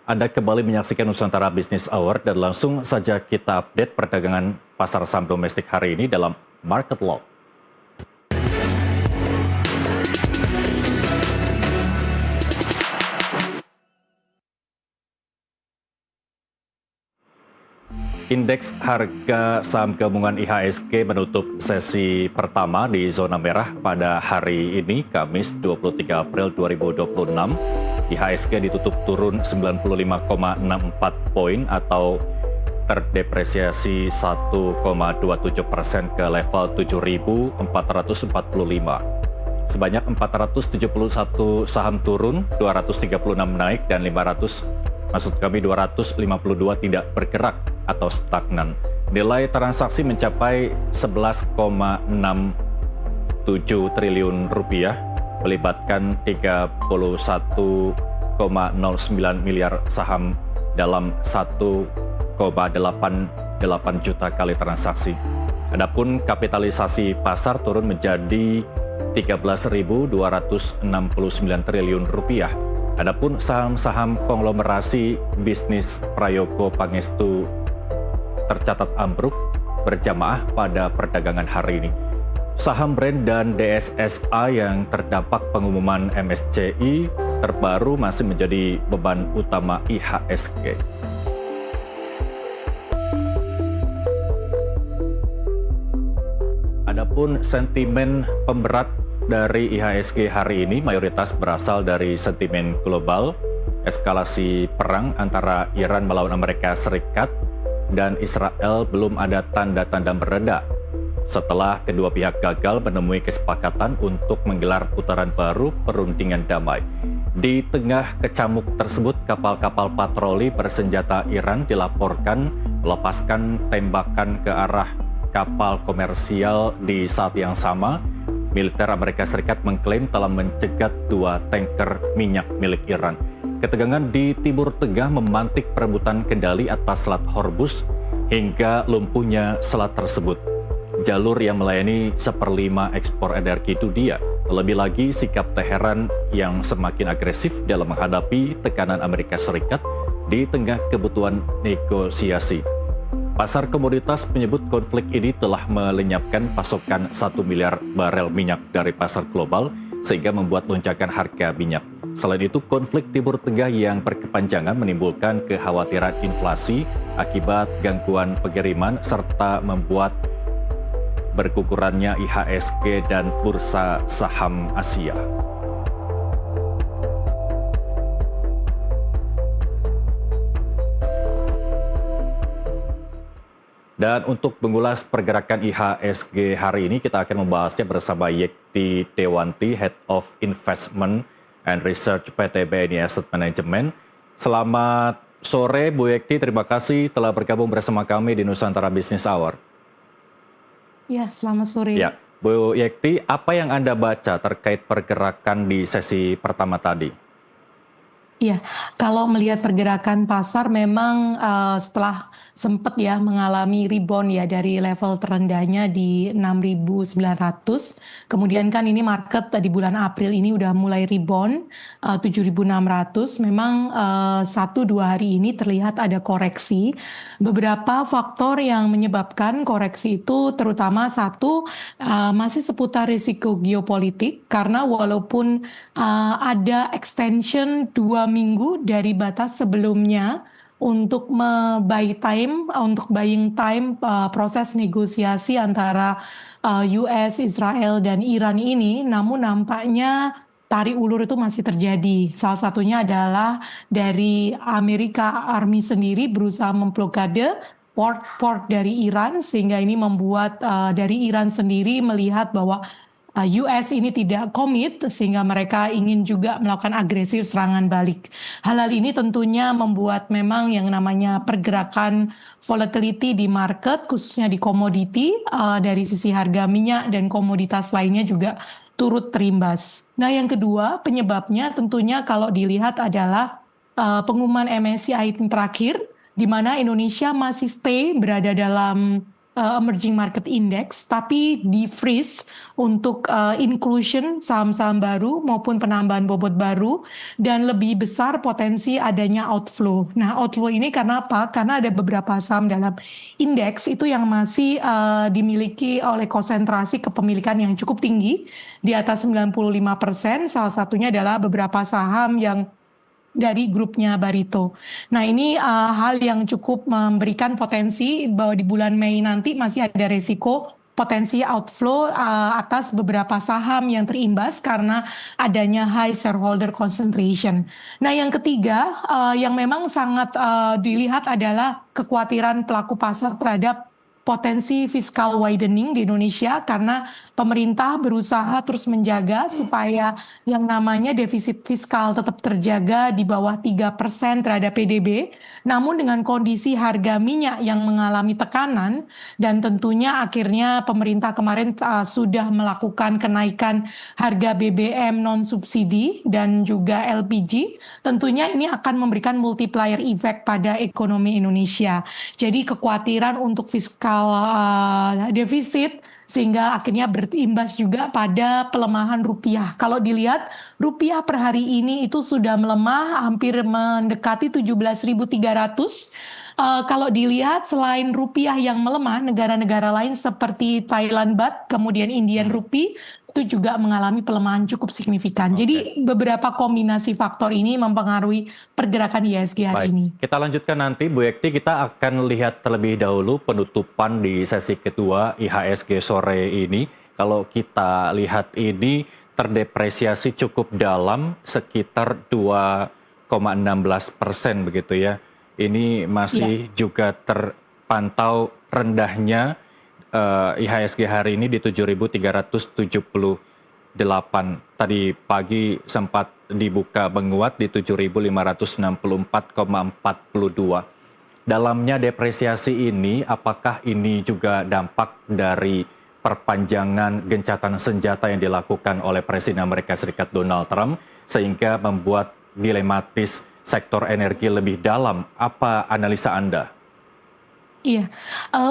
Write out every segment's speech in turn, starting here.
Anda kembali menyaksikan Nusantara Business Hour dan langsung saja kita update perdagangan pasar saham domestik hari ini dalam Market Log. Indeks harga saham gabungan IHSG menutup sesi pertama di zona merah pada hari ini, Kamis 23 April 2026. IHSG ditutup turun 95,64 poin atau terdepresiasi 1,27% ke level 7.445. Sebanyak 471 saham turun, 236 naik, dan 252 tidak bergerak atau stagnan. Nilai transaksi mencapai 11,67 triliun rupiah, melibatkan 31,09 miliar saham dalam 1,88 juta kali transaksi. Adapun kapitalisasi pasar turun menjadi 13.269 triliun rupiah. Adapun saham-saham konglomerasi bisnis Prayogo Pangestu tercatat ambruk berjamaah pada perdagangan hari ini. Saham brand dan DSSA yang terdampak pengumuman MSCI terbaru masih menjadi beban utama IHSG. Adapun sentimen pemberat dari IHSG hari ini mayoritas berasal dari sentimen global, eskalasi perang antara Iran melawan Amerika Serikat dan Israel belum ada tanda-tanda mereda setelah kedua pihak gagal menemui kesepakatan untuk menggelar putaran baru perundingan damai. Di tengah kecamuk tersebut, kapal-kapal patroli bersenjata Iran dilaporkan melepaskan tembakan ke arah kapal komersial. Di saat yang sama, militer Amerika Serikat mengklaim telah mencegat 2 tanker minyak milik Iran. Ketegangan di Timur Tengah memantik perebutan kendali atas Selat Hormuz hingga lumpuhnya selat tersebut, jalur yang melayani 1/5 ekspor energi dunia. Lebih lagi, sikap Teheran yang semakin agresif dalam menghadapi tekanan Amerika Serikat di tengah kebutuhan negosiasi. Pasar komoditas menyebut konflik ini telah melenyapkan pasokan 1 miliar barel minyak dari pasar global sehingga membuat lonjakan harga minyak. Selain itu, konflik Timur Tengah yang berkepanjangan menimbulkan kekhawatiran inflasi akibat gangguan pengiriman serta membuat bergugurannya IHSG dan bursa saham Asia. Dan untuk mengulas pergerakan IHSG hari ini, kita akan membahasnya bersama Yekti Dewanti, Head of Investment and Research PT BNI Asset Management. Selamat sore Bu Yekti, terima kasih telah bergabung bersama kami di Nusantara Business Hour. Ya, selamat sore. Ya, Bu Yekti, apa yang Anda baca terkait pergerakan di sesi pertama tadi? Iya, kalau melihat pergerakan pasar memang setelah sempat ya mengalami rebound ya dari level terendahnya di 6.900, kemudian kan ini market di bulan April ini udah mulai rebound 7.600. Memang 1-2 hari ini terlihat ada koreksi. Beberapa faktor yang menyebabkan koreksi itu terutama satu masih seputar risiko geopolitik, karena walaupun ada extension 2 minggu dari batas sebelumnya untuk buying time proses negosiasi antara US, Israel, dan Iran ini, namun nampaknya tarik ulur itu masih terjadi. Salah satunya adalah dari Amerika Army sendiri berusaha memblokade port dari Iran, sehingga ini membuat dari Iran sendiri melihat bahwa US ini tidak komit, sehingga mereka ingin juga melakukan agresif serangan balik. Hal-hal ini tentunya membuat memang yang namanya pergerakan volatility di market, khususnya di komoditi, dari sisi harga minyak dan komoditas lainnya juga turut terimbas. Nah, yang kedua penyebabnya tentunya kalau dilihat adalah pengumuman MSCI terakhir, di mana Indonesia masih stay berada dalam emerging market index, tapi di freeze untuk inclusion saham-saham baru maupun penambahan bobot baru, dan lebih besar potensi adanya outflow. Nah, outflow ini karena apa? Karena ada beberapa saham dalam indeks itu yang masih dimiliki oleh konsentrasi kepemilikan yang cukup tinggi, di atas 95%, salah satunya adalah beberapa saham yang dari grupnya Barito. Nah, ini hal yang cukup memberikan potensi bahwa di bulan Mei nanti masih ada resiko potensi outflow atas beberapa saham yang terimbas karena adanya high shareholder concentration. Nah, yang ketiga yang memang sangat dilihat adalah kekhawatiran pelaku pasar terhadap potensi fiscal widening di Indonesia, karena pemerintah berusaha terus menjaga supaya yang namanya defisit fiskal tetap terjaga di bawah 3% terhadap PDB. Namun dengan kondisi harga minyak yang mengalami tekanan, dan tentunya akhirnya pemerintah kemarin sudah melakukan kenaikan harga BBM non subsidi dan juga LPG, tentunya ini akan memberikan multiplier effect pada ekonomi Indonesia. Jadi kekhawatiran untuk fiskal defisit, sehingga akhirnya berimbas juga pada pelemahan rupiah. Kalau dilihat rupiah per hari ini itu sudah melemah hampir mendekati 17.300. Kalau dilihat selain rupiah yang melemah, negara-negara lain seperti Thailand baht, kemudian Indian rupee itu juga mengalami pelemahan cukup signifikan. Jadi beberapa kombinasi faktor ini mempengaruhi pergerakan IHSG hari ini. Kita lanjutkan nanti, Bu Yekti. Kita akan lihat terlebih dahulu penutupan di sesi kedua IHSG sore ini. Kalau kita lihat ini terdepresiasi cukup dalam, sekitar 2,16% begitu ya. Ini masih juga terpantau rendahnya IHSG hari ini di 7.378. Tadi pagi sempat dibuka menguat di 7.564,42. Dalamnya depresiasi ini, apakah ini juga dampak dari perpanjangan gencatan senjata yang dilakukan oleh Presiden Amerika Serikat Donald Trump sehingga membuat dilematis sektor energi lebih dalam? Apa analisa Anda? Iya,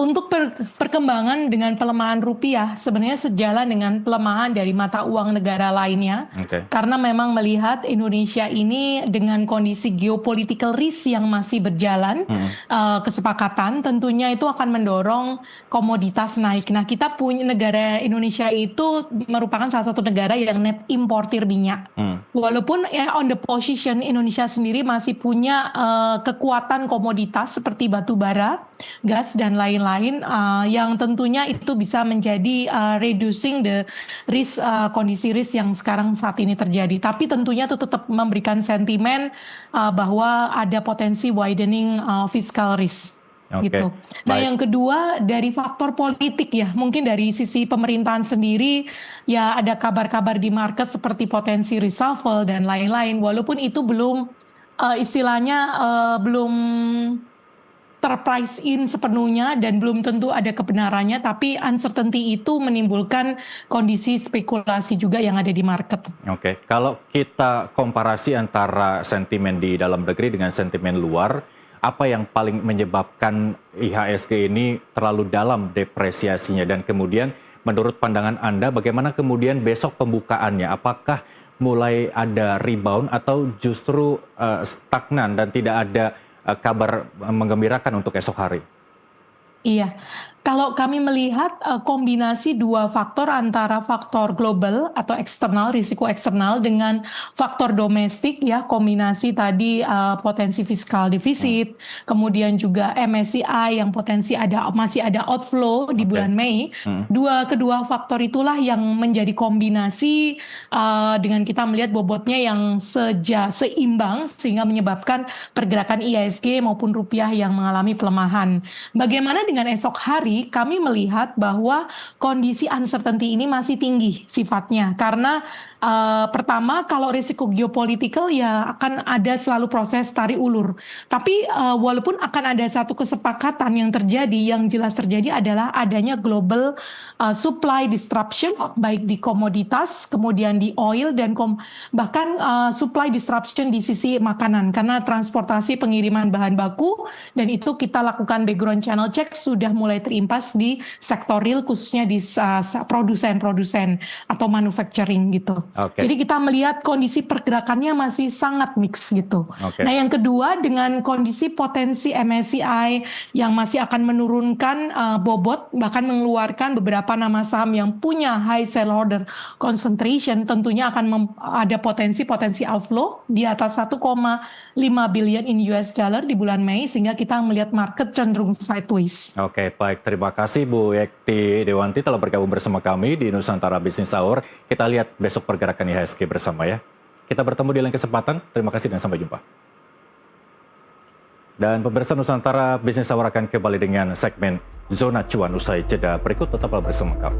untuk perkembangan dengan pelemahan rupiah sebenarnya sejalan dengan pelemahan dari mata uang negara lainnya. Karena memang melihat Indonesia ini dengan kondisi geopolitical risk yang masih berjalan, kesepakatan tentunya itu akan mendorong komoditas naik. Nah, kita punya negara Indonesia itu merupakan salah satu negara yang net importir minyak. Walaupun on the position Indonesia sendiri masih punya kekuatan komoditas seperti batu bara, gas dan lain-lain yang tentunya itu bisa menjadi reducing the risk, kondisi risk yang sekarang saat ini terjadi. Tapi tentunya itu tetap memberikan sentimen bahwa ada potensi widening fiscal risk. Gitu. Nah, yang kedua dari faktor politik ya, mungkin dari sisi pemerintahan sendiri ya ada kabar-kabar di market seperti potensi reshuffle dan lain-lain. Walaupun itu belum istilahnya belum terprice in sepenuhnya dan belum tentu ada kebenarannya, tapi uncertainty itu menimbulkan kondisi spekulasi juga yang ada di market. Kalau kita komparasi antara sentimen di dalam negeri dengan sentimen luar, apa yang paling menyebabkan IHSG ini terlalu dalam depresiasinya? Dan kemudian menurut pandangan Anda, bagaimana kemudian besok pembukaannya? Apakah mulai ada rebound atau justru stagnan dan tidak ada kabar menggembirakan untuk esok hari? Iya, kalau kami melihat kombinasi dua faktor antara faktor global atau eksternal, risiko eksternal dengan faktor domestik ya, kombinasi tadi potensi fiskal defisit, kemudian juga MSCI yang potensi masih ada outflow di bulan Mei. Kedua faktor itulah yang menjadi kombinasi dengan kita melihat bobotnya yang seimbang sehingga menyebabkan pergerakan IHSG maupun rupiah yang mengalami pelemahan. Bagaimana dengan esok hari, kami melihat bahwa kondisi uncertainty ini masih tinggi sifatnya. Karena pertama, kalau risiko geopolitikal ya akan ada selalu proses tarik ulur. Tapi walaupun akan ada satu kesepakatan yang terjadi, yang jelas terjadi adalah adanya global supply disruption, baik di komoditas, kemudian di oil, dan bahkan supply disruption di sisi makanan. Karena transportasi pengiriman bahan baku, dan itu kita lakukan background channel check sudah mulai terimbas melimpas di sektor real, khususnya di produsen-produsen atau manufacturing gitu. Jadi kita melihat kondisi pergerakannya masih sangat mix gitu. Nah yang kedua, dengan kondisi potensi MSCI yang masih akan menurunkan bobot, bahkan mengeluarkan beberapa nama saham yang punya high shareholder concentration, tentunya akan ada potensi outflow di atas 1,5 billion in US dollar di bulan Mei, sehingga kita melihat market cenderung sideways. Oke, baik. Terima kasih Bu Yekti Dewanti telah bergabung bersama kami di Nusantara Business Hour. Kita lihat besok pergerakan IHSG bersama ya. Kita bertemu di lain kesempatan. Terima kasih dan sampai jumpa. Dan pemirsa, Nusantara Business Hour akan kembali dengan segmen Zona Cuan usai jeda berikut. Tetaplah bersama kami.